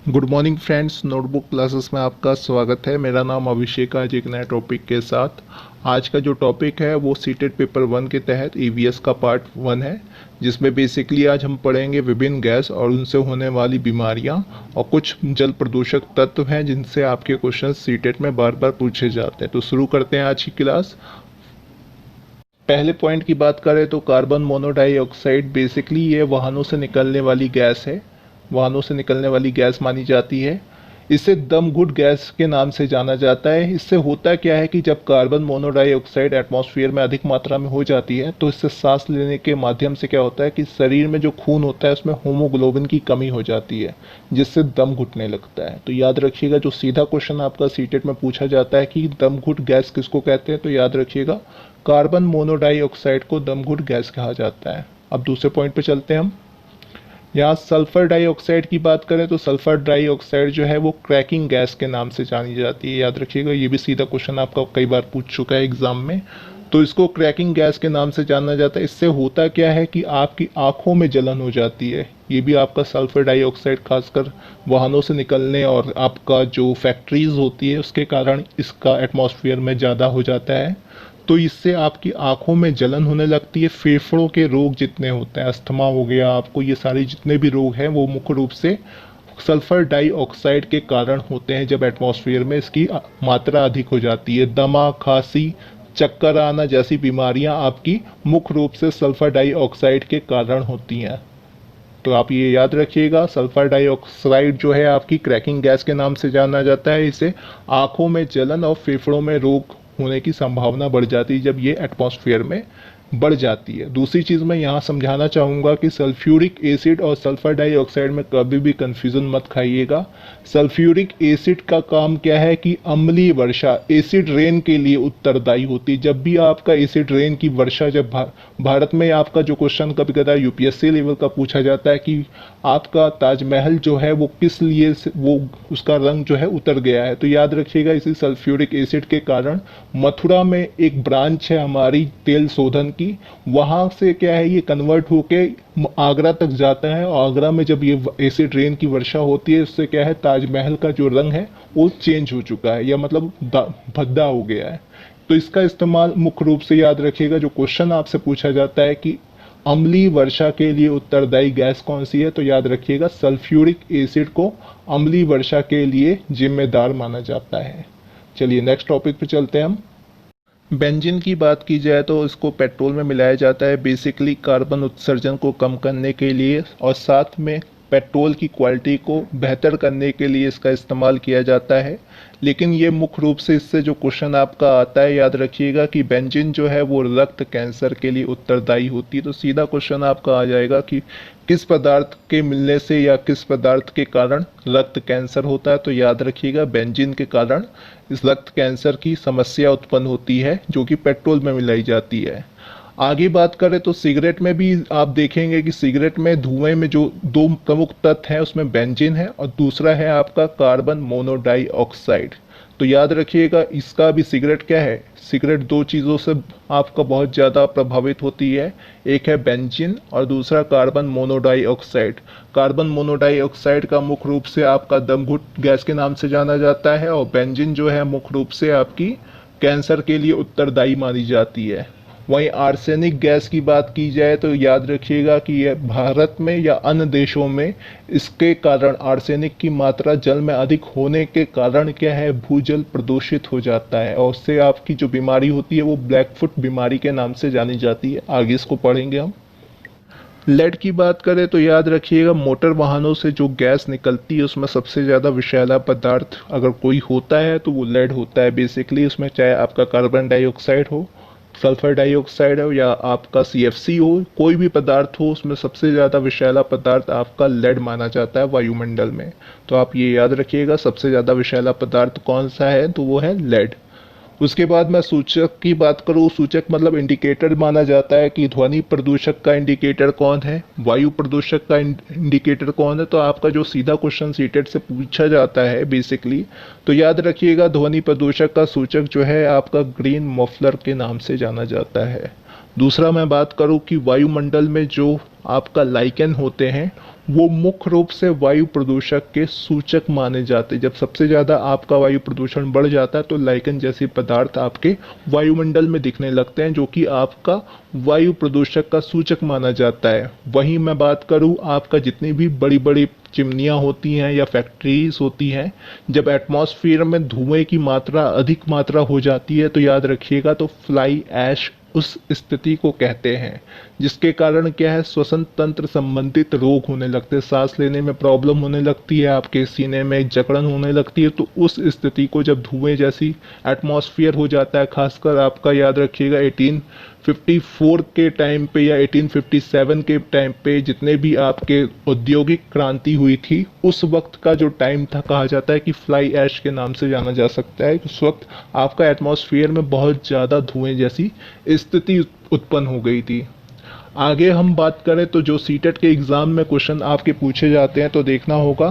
Good morning friends, notebook classes में आपका स्वागत है। मेरा नाम अभिषेक। आज एक नए टॉपिक के साथ। आज का जो टॉपिक है वो सीटेट पेपर 1 के तहत ईवीएस का पार्ट 1 है, जिसमें बेसिकली आज हम पढ़ेंगे विभिन्न गैस और उनसे होने वाली बीमारियां और कुछ जल प्रदूषक तत्व हैं जिनसे आपके क्वेश्चन सीटेट में बार बार पूछे जाते हैं। तो शुरू करते हैं आज की क्लास। पहले पॉइंट की बात करें तो कार्बन मोनोडाइऑक्साइड बेसिकली ये वाहनों से निकलने वाली गैस है, वाहनों से निकलने वाली गैस मानी जाती है। इसे दम घुट गैस के नाम से जाना जाता है। इससे होता क्या है कि जब कार्बन मोनोडाइऑक्साइड एटमॉस्फेयर में अधिक मात्रा में हो जाती है तो इससे सांस लेने के माध्यम से क्या होता है कि शरीर में जो खून होता है उसमें होमोग्लोबिन की कमी हो जाती है, जिससे दम घुटने लगता है। तो याद रखिएगा, जो सीधा क्वेश्चन आपका सीटेट में पूछा जाता है कि दम घुट गैस किसको कहते हैं, तो याद रखिएगा कार्बन मोनोडाइऑक्साइड को दम घुट गैस कहा जाता है। अब दूसरे पॉइंट पे चलते हैं हम। यहाँ सल्फर डाइऑक्साइड की बात करें तो सल्फर डाइऑक्साइड जो है वो क्रैकिंग गैस के नाम से जानी जाती है। याद रखिएगा, ये भी सीधा क्वेश्चन आपका कई बार पूछ चुका है एग्जाम में। तो इसको क्रैकिंग गैस के नाम से जाना जाता है। इससे होता क्या है कि आपकी आंखों में जलन हो जाती है। ये भी आपका सल्फर डाइऑक्साइड खासकर वाहनों से निकलने और आपका जो फैक्ट्रीज होती है उसके कारण इसका एटमॉस्फेयर में ज़्यादा हो जाता है। तो इससे आपकी आंखों में जलन होने लगती है। फेफड़ों के रोग जितने होते हैं, अस्थमा हो गया आपको, ये सारे जितने भी रोग हैं वो मुख्य रूप से सल्फर डाइऑक्साइड के कारण होते हैं। जब एटमॉस्फेयर में इसकी मात्रा अधिक हो जाती है, दमा, खांसी, चक्कर आना जैसी बीमारियां आपकी मुख्य रूप से सल्फर डाइऑक्साइड के कारण होती हैं। तो आप ये याद रखिएगा, सल्फर डाइऑक्साइड जो है आपकी क्रैकिंग गैस के नाम से जाना जाता है। इसे आंखों में जलन और फेफड़ों में रोग होने की संभावना बढ़ जाती है जब ये एटमॉस्फेयर में बढ़ जाती है। दूसरी चीज़ मैं यहाँ समझाना चाहूँगा कि सल्फ्यूरिक एसिड और सल्फर डाइऑक्साइड में कभी भी कंफ्यूजन मत खाइएगा। सल्फ्यूरिक एसिड का काम क्या है कि अम्लीय वर्षा, एसिड रेन के लिए उत्तरदायी होती है। जब भी आपका एसिड रेन की वर्षा, जब भारत में आपका जो क्वेश्चन कभी कदा यूपीएससी लेवल का पूछा जाता है कि आपका ताजमहल जो है वो किस लिए वो उसका रंग जो है उतर गया है, तो याद रखिएगा इसी सल्फ्यूरिक एसिड के कारण। मथुरा में एक ब्रांच है हमारी तेल शोधन की, वहाँ से क्या है ये कन्वर्ट होके आगरा तक जाता है। और आगरा में जब ये एसिड रेन की वर्षा होती है उससे क्या है ताजमहल का जो रंग है वो चेंज हो चुका है, या मतलब भद्दा हो गया है। तो इसका इस्तेमाल मुख्य रूप से याद रखिएगा, जो क्वेश्चन आपसे पूछा जाता है कि अम्लीय वर्षा के लिए उत्तरदायी गैस कौन सी है, तो याद रखिएगा सल्फ्यूरिक एसिड को अम्लीय वर्षा के लिए जिम्मेदार माना जाता है। चलिए नेक्स्ट टॉपिक पे चलते हैं हम। बेंजीन की बात की जाए तो इसको पेट्रोल में मिलाया जाता है बेसिकली कार्बन उत्सर्जन को कम करने के लिए, और साथ में पेट्रोल की क्वालिटी को बेहतर करने के लिए इसका इस्तेमाल किया जाता है। लेकिन ये मुख्य रूप से इससे जो क्वेश्चन आपका आता है, याद रखिएगा कि बेंजीन जो है वो रक्त कैंसर के लिए उत्तरदायी होती है। तो सीधा क्वेश्चन आपका आ जाएगा कि किस पदार्थ के मिलने से या किस पदार्थ के कारण रक्त कैंसर होता है, तो याद रखिएगा बेंजीन के कारण इस रक्त कैंसर की समस्या उत्पन्न होती है जो कि पेट्रोल में मिलाई जाती है। आगे बात करें तो सिगरेट में भी आप देखेंगे कि सिगरेट में धुएं में जो दो प्रमुख तत्व हैं उसमें बेंजीन है और दूसरा है आपका कार्बन मोनोडाइऑक्साइड। तो याद रखिएगा इसका भी, सिगरेट क्या है, सिगरेट दो चीज़ों से आपका बहुत ज़्यादा प्रभावित होती है। एक है बेंजीन और दूसरा कार्बन मोनोडाइऑक्साइड। कार्बन मोनोडाइऑक्साइड का मुख्य रूप से आपका दमघुट गैस के नाम से जाना जाता है, और बेंजीन जो है मुख्य रूप से आपकी कैंसर के लिए उत्तरदायी मानी जाती है। वहीं आर्सेनिक गैस की बात की जाए तो याद रखिएगा कि यह भारत में या अन्य देशों में इसके कारण आर्सेनिक की मात्रा जल में अधिक होने के कारण क्या है भूजल प्रदूषित हो जाता है, और उससे आपकी जो बीमारी होती है वो ब्लैकफुट बीमारी के नाम से जानी जाती है। आगे इसको पढ़ेंगे हम। लेड की बात करें तो याद रखिएगा मोटर वाहनों से जो गैस निकलती है उसमें सबसे ज़्यादा विषैला पदार्थ अगर कोई होता है तो वो लेड होता है बेसिकली। उसमें चाहे आपका कार्बन डाइऑक्साइड हो, सल्फर डाइऑक्साइड हो या आपका सीएफसी हो, कोई भी पदार्थ हो, उसमें सबसे ज़्यादा विषैला पदार्थ आपका लेड माना जाता है वायुमंडल में। तो आप ये याद रखिएगा सबसे ज़्यादा विषैला पदार्थ कौन सा है, तो वो है लेड। उसके बाद मैं सूचक की बात करूँ, सूचक मतलब इंडिकेटर माना जाता है कि ध्वनि प्रदूषक का इंडिकेटर कौन है, वायु प्रदूषक का इंडिकेटर कौन है। तो आपका जो सीधा क्वेश्चन सीटेट से पूछा जाता है बेसिकली, तो याद रखिएगा ध्वनि प्रदूषक का सूचक जो है आपका ग्रीन मफलर के नाम से जाना जाता है। दूसरा मैं बात करूं कि वायुमंडल में जो आपका लाइकेन होते हैं वो मुख्य रूप से वायु प्रदूषक के सूचक माने जाते हैं। जब सबसे ज़्यादा आपका वायु प्रदूषण बढ़ जाता है तो लाइकन जैसे पदार्थ आपके वायुमंडल में दिखने लगते हैं, जो कि आपका वायु प्रदूषक का सूचक माना जाता है। वहीं मैं बात करूं आपका जितनी भी बड़ी बड़ी चिमनियाँ होती हैं या फैक्ट्रीज होती हैं, जब एटमॉस्फेयर में धुएं की मात्रा अधिक मात्रा हो जाती है तो याद रखिएगा तो फ्लाई ऐश उस स्थिति को कहते हैं, जिसके कारण क्या है, श्वसन तंत्र संबंधित रोग होने लगते हैं, सांस लेने में प्रॉब्लम होने लगती है, आपके सीने में जकड़न होने लगती है। तो उस स्थिति को जब धुएं जैसी एटमॉस्फेयर हो जाता है, खासकर आपका याद रखिएगा 1854 के टाइम पे या 1857 के टाइम पे जितने भी आपके औद्योगिक क्रांति हुई थी, उस वक्त का जो टाइम था कहा जाता है कि फ्लाई ऐश के नाम से जाना जा सकता है। उस वक्त आपका एटमॉस्फेयर में बहुत ज़्यादा धुएं जैसी स्थिति उत्पन्न हो गई थी। आगे हम बात करें तो जो सीटेट के एग्ज़ाम में क्वेश्चन आपके पूछे जाते हैं तो देखना होगा,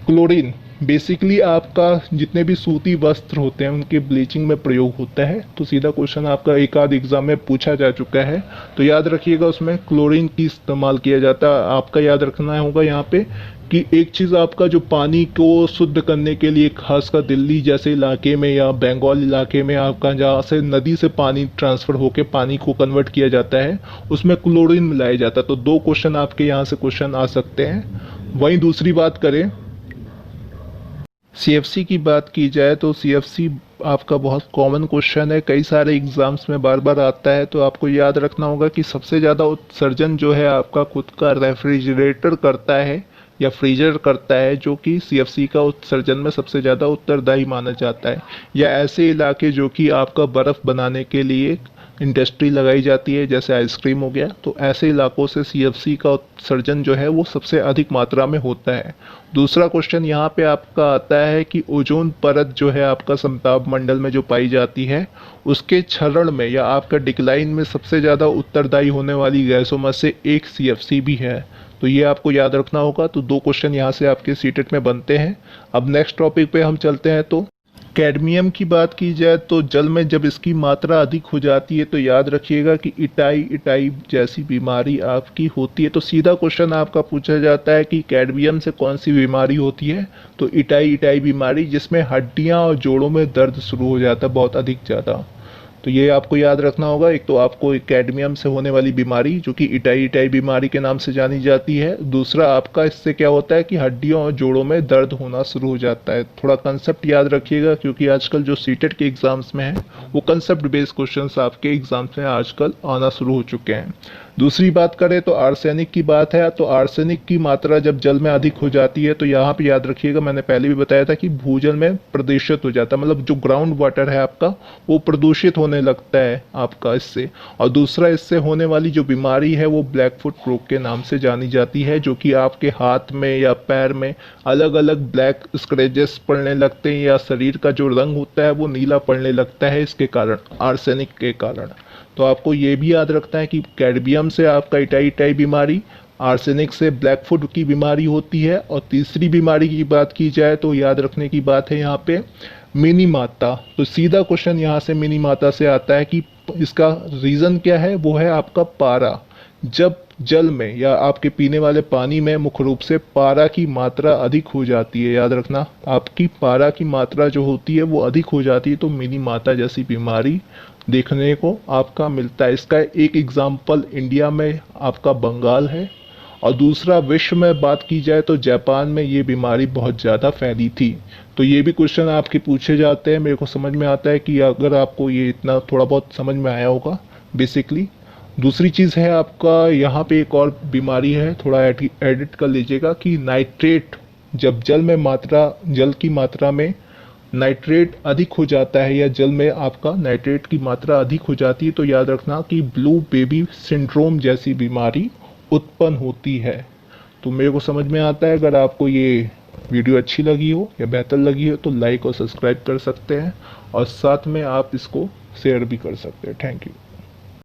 क्लोरीन बेसिकली आपका जितने भी सूती वस्त्र होते हैं उनके ब्लीचिंग में प्रयोग होता है। तो सीधा क्वेश्चन आपका एक आध एग्जाम में पूछा जा चुका है, तो याद रखिएगा उसमें क्लोरीन की इस्तेमाल किया जाता है। आपका याद रखना होगा यहाँ पे कि एक चीज़ आपका जो पानी को शुद्ध करने के लिए खासकर दिल्ली जैसे इलाके में या बंगाल इलाके में आपका जहाँ से नदी से पानी ट्रांसफ़र होकर पानी को कन्वर्ट किया जाता है, उसमें क्लोरीन मिलाया जाता है। तो दो क्वेश्चन आपके यहाँ से क्वेश्चन आ सकते हैं। वहीं दूसरी बात करें, सीएफसी की बात की जाए तो सीएफसी आपका बहुत कॉमन क्वेश्चन है, कई सारे एग्जाम्स में बार बार आता है। तो आपको याद रखना होगा कि सबसे ज़्यादा उत्सर्जन जो है आपका खुद का रेफ्रिजरेटर करता है या फ्रीजर करता है, जो कि सीएफसी का उत्सर्जन में सबसे ज़्यादा उत्तरदायी माना जाता है। या ऐसे इलाके जो कि आपका बर्फ़ बनाने के लिए इंडस्ट्री लगाई जाती है, जैसे आइसक्रीम हो गया, तो ऐसे इलाकों से सीएफसी का उत्सर्जन जो है वो सबसे अधिक मात्रा में होता है। दूसरा क्वेश्चन यहाँ पे आपका आता है कि ओजोन परत जो है आपका समताप मंडल में जो पाई जाती है, उसके क्षरण में या आपका डिक्लाइन में सबसे ज़्यादा उत्तरदायी होने वाली गैसों में से एक सीएफसी भी है। तो ये आपको याद रखना होगा। तो दो क्वेश्चन यहाँ से आपके सीटेट में बनते हैं। अब नेक्स्ट टॉपिक पे हम चलते हैं। तो कैडमियम की बात की जाए तो जल में जब इसकी मात्रा अधिक हो जाती है तो याद रखिएगा कि इटाई जैसी बीमारी आपकी होती है। तो सीधा क्वेश्चन आपका पूछा जाता है कि कैडमियम से कौन सी बीमारी होती है, तो इटाई बीमारी, जिसमें हड्डियां और जोड़ों में दर्द शुरू हो जाता है बहुत अधिक ज़्यादा। तो ये आपको याद रखना होगा। एक तो आपको कैडमियम से होने वाली बीमारी जो कि इटाई बीमारी के नाम से जानी जाती है। दूसरा आपका इससे क्या होता है कि हड्डियों और जोड़ों में दर्द होना शुरू हो जाता है। थोड़ा कंसेप्ट याद रखिएगा, क्योंकि आजकल जो सीटेट के एग्जाम्स में है वो कंसेप्ट बेस्ड क्वेश्चंस आपके एग्जाम्स में आजकल आना शुरू हो चुके हैं। दूसरी बात करें तो आर्सेनिक की बात है। तो आर्सेनिक की मात्रा जब जल में अधिक हो जाती है तो यहाँ पे याद रखिएगा, मैंने पहले भी बताया था कि भूजल में प्रदूषित हो जाता है, मतलब जो ग्राउंड वाटर है आपका वो प्रदूषित होने लगता है आपका इससे। और दूसरा इससे होने वाली जो बीमारी है वो ब्लैक फुट रोग के नाम से जानी जाती है, जो कि आपके हाथ में या पैर में अलग अलग ब्लैक स्क्रैचेस पड़ने लगते हैं या शरीर का जो रंग होता है वो नीला पड़ने लगता है, इसके कारण, आर्सेनिक के कारण। तो आपको ये भी याद रखना है कि कैडमियम से आपका इटाई बीमारी, आर्सेनिक से ब्लैक फुट की बीमारी होती है। और तीसरी बीमारी की बात की जाए तो याद रखने की बात है यहाँ पे मिनी माता। तो सीधा क्वेश्चन यहाँ से मिनी माता से आता है कि इसका रीज़न क्या है, वो है आपका पारा। जब जल में या आपके पीने वाले पानी में मुख्य रूप से पारा की मात्रा अधिक हो जाती है, याद रखना आपकी पारा की मात्रा जो होती है वो अधिक हो जाती है, तो मिनी माता जैसी बीमारी देखने को आपका मिलता है। इसका एक एग्जाम्पल इंडिया में आपका बंगाल है, और दूसरा विश्व में बात की जाए तो जापान में ये बीमारी बहुत ज़्यादा फैली थी। तो ये भी क्वेश्चन आपके पूछे जाते हैं। मेरे को समझ में आता है कि अगर आपको ये इतना थोड़ा बहुत समझ में आया होगा बेसिकली। दूसरी चीज़ है आपका यहाँ पे एक और बीमारी है, थोड़ा एडिट कर लीजिएगा, कि नाइट्रेट, जब जल की मात्रा में नाइट्रेट अधिक हो जाता है या जल में आपका नाइट्रेट की मात्रा अधिक हो जाती है तो याद रखना कि ब्लू बेबी सिंड्रोम जैसी बीमारी उत्पन्न होती है। तो मेरे को समझ में आता है। अगर आपको ये वीडियो अच्छी लगी हो या बेहतर लगी हो तो लाइक और सब्सक्राइब कर सकते हैं, और साथ में आप इसको शेयर भी कर सकते हैं। Thank you.